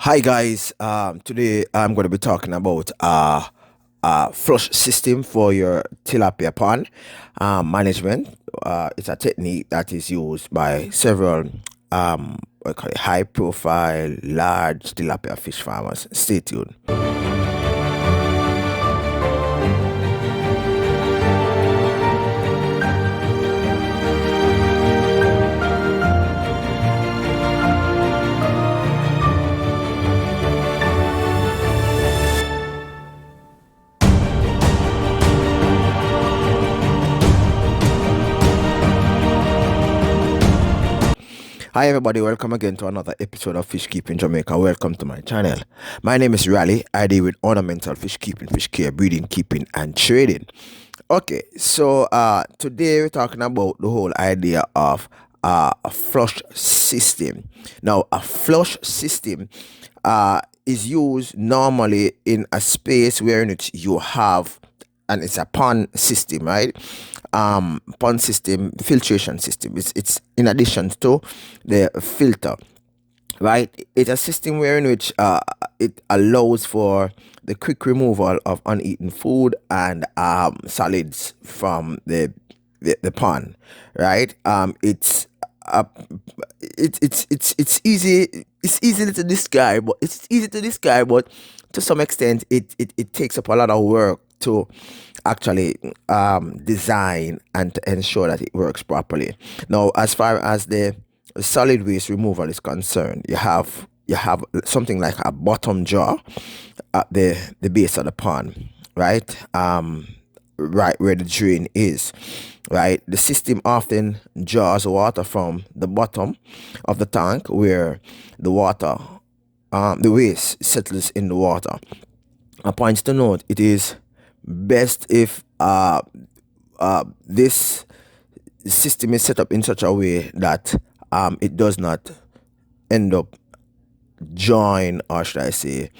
Hi guys, today I'm going to be talking about flush system for your tilapia pond management. It's a technique that is used by several what we call it, high profile large tilapia fish farmers. Stay tuned. Hi everybody, welcome again to another episode of Fish Keeping Jamaica. Welcome to my channel. My name is Raleigh. I deal with ornamental fish keeping, fish care, breeding, keeping, and trading. Okay, so today we're talking about the whole idea of a flush system. Now, a flush system is used normally in a space where in which you have, and it's a pond system, right? Pond system, filtration system. It's in addition to the filter, right? It's a system where in which it allows for the quick removal of uneaten food and solids from the pond, right? It's easy. It's easy to describe, but to some extent it takes up a lot of work to actually design and to ensure that it works properly. Now, as far as the solid waste removal is concerned, you have something like a bottom jaw at the base of the pond, right? Right where the drain is, right? The system often draws water from the bottom of the tank where the water, the waste settles in the water. A point to note: it is best if this system is set up in such a way that it does not end up join, or should I say,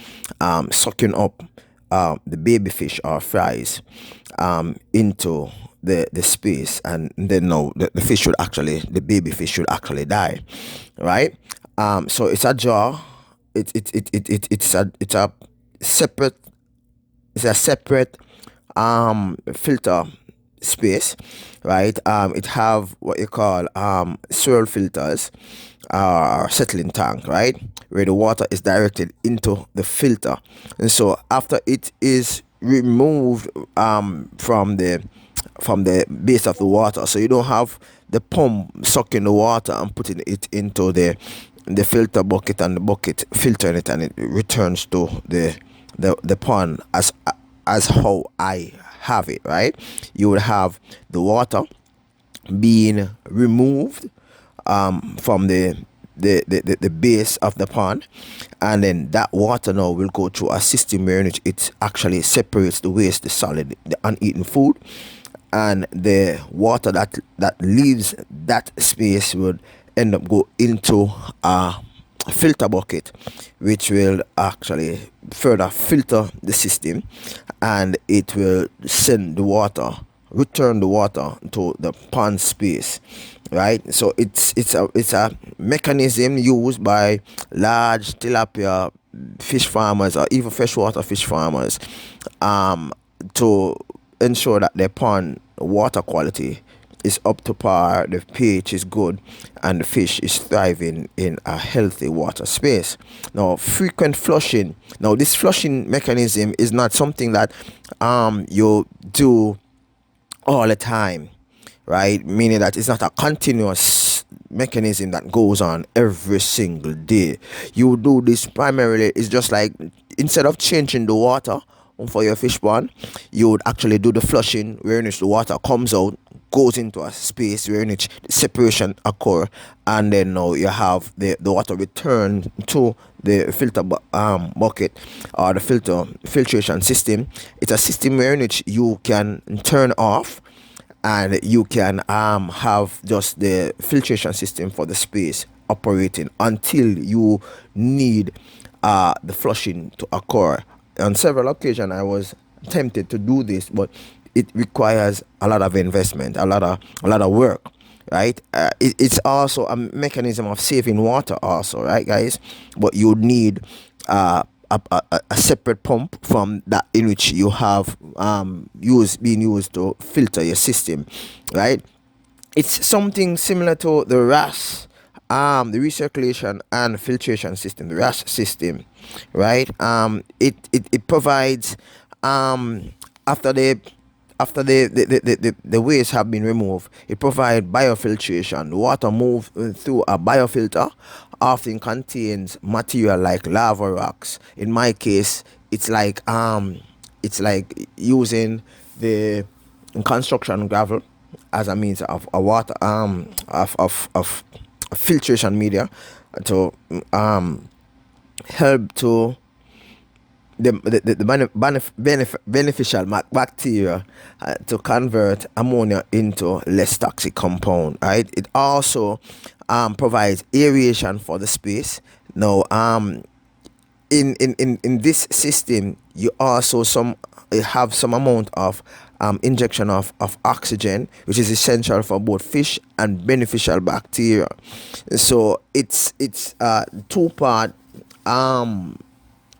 sucking up the baby fish or fries into the space, and then no, the fish should actually, the baby fish should actually die, right? So it's a jar. It's a separate, it's a separate filter space, right? It have what you call swirl filters or settling tank, right, where the water is directed into the filter. And so after it is removed from the base of the water, so you don't have the pump sucking the water and putting it into the filter bucket, and the bucket filtering it, and it returns to the pond as how I have it, right? You would have the water being removed from the base of the pond, and then that water now will go through a system where it actually separates the waste, the solid, the uneaten food, and the water that leaves that space would end up go into a filter bucket, which will actually further filter the system, and it will send the water, return the water to the pond space, right? So it's a mechanism used by large tilapia fish farmers or even freshwater fish farmers to ensure that their pond water quality is up to par, the pH is good, and the fish is thriving in a healthy water space. Now, frequent flushing. Now, this flushing mechanism is not something that you do all the time, right? Meaning that it's not a continuous mechanism that goes on every single day. You do this primarily, it's just like, instead of changing the water for your fish pond, you would actually do the flushing, where in which the water comes out, goes into a space where in which separation occur, and then now you have the water return to the filter bucket or the filtration system. It's a system where in which you can turn off, and you can have just the filtration system for the space operating until you need the flushing to occur. On several occasions I was tempted to do this, but it requires a lot of investment, a lot of work, right? It's also a mechanism of saving water also, right, guys? But you need a separate pump from that in which you have being used to filter your system, right? It's something similar to the RAS, the recirculation and filtration system, the RAS system, right? It provides after the waste have been removed, it provides biofiltration. The water moves through a biofilter, often contains material like lava rocks. In my case, it's like using the construction gravel as a means of a water of filtration media to help to the beneficial bacteria to convert ammonia into less toxic compound, right? It also provides aeration for the space. Now in this system you also have some amount of injection of oxygen, which is essential for both fish and beneficial bacteria. So it's a two-part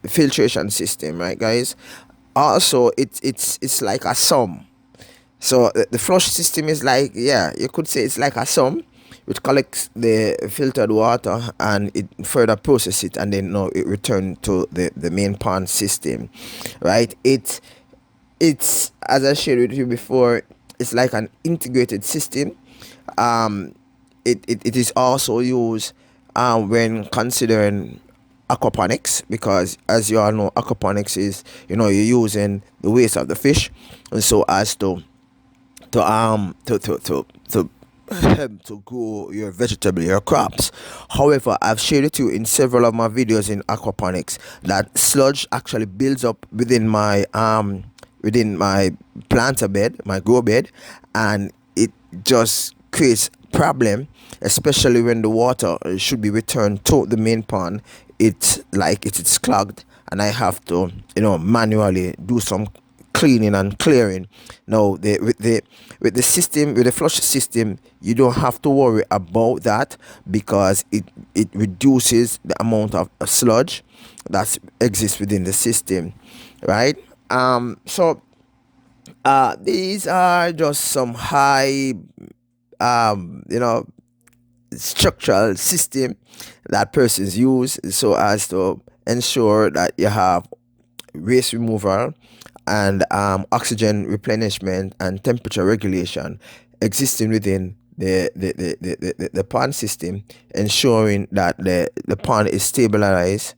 filtration system, right, guys? Also it's like a sum. So the flush system is like, yeah, you could say it's like a sum which collects the filtered water and it further process it, and then now it return to the main pond system, right? It's as I shared with you before, it's like an integrated system. um it is also used when considering aquaponics, because as you all know, aquaponics is, you're using the waste of the fish, and so as to help to grow your vegetable, your crops. However, I've shared with you in several of my videos in aquaponics that sludge actually builds up within my planter bed, my grow bed, and it just creates problem, especially when the water should be returned to the main pond. It's like it's clogged, and I have to, manually do some cleaning and clearing. Now with the system, with the flush system, you don't have to worry about that, because it reduces the amount of sludge that exists within the system, right? So these are just some high you know structural system that persons use so as to ensure that you have waste removal and oxygen replenishment and temperature regulation existing within the pond system, ensuring that the pond is stabilized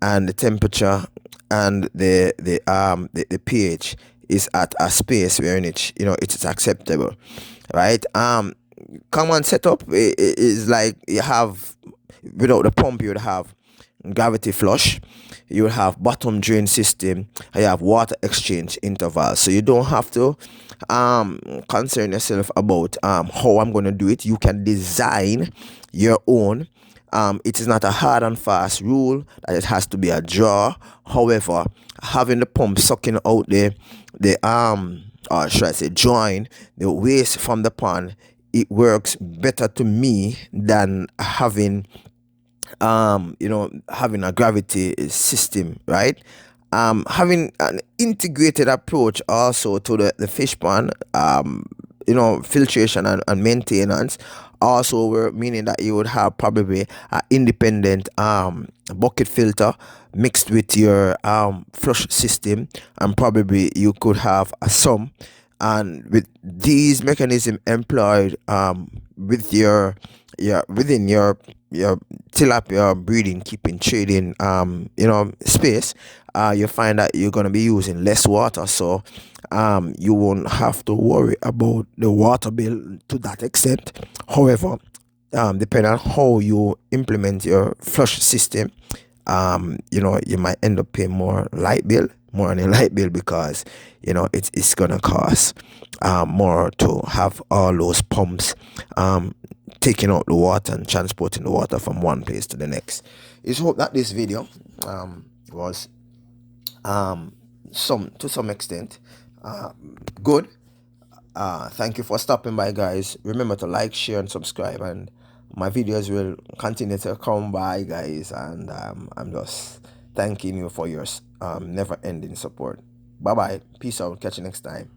and the temperature and the pH is at a space where in it, it is acceptable, right? Common setup is like you have, without the pump you would have gravity flush, you would have bottom drain system, and you have water exchange intervals. So you don't have to concern yourself about how I'm going to do it. You can design your own. It is not a hard and fast rule that it has to be a draw. However, having the pump sucking out or should I say drawing the waste from the pond, it works better to me than having a gravity system, right? Having an integrated approach also to the fish pond, filtration and maintenance also were meaning that you would have probably an independent bucket filter mixed with your flush system, and probably you could have a sum. And with these mechanisms employed with within your tilapia breeding, keeping, trading space, you find that you're going to be using less water, so you won't have to worry about the water bill to that extent. However, depending on how you implement your flush system, you might end up paying more on a light bill, because it's gonna cost more to have all those pumps taking out the water and transporting the water from one place to the next. It's hope that this video was some to some extent good. Thank you for stopping by, guys. Remember to like, share, and subscribe, and my videos will continue to come by, guys. And I'm just thanking you for your never-ending support. Bye bye. Peace out. Catch you next time.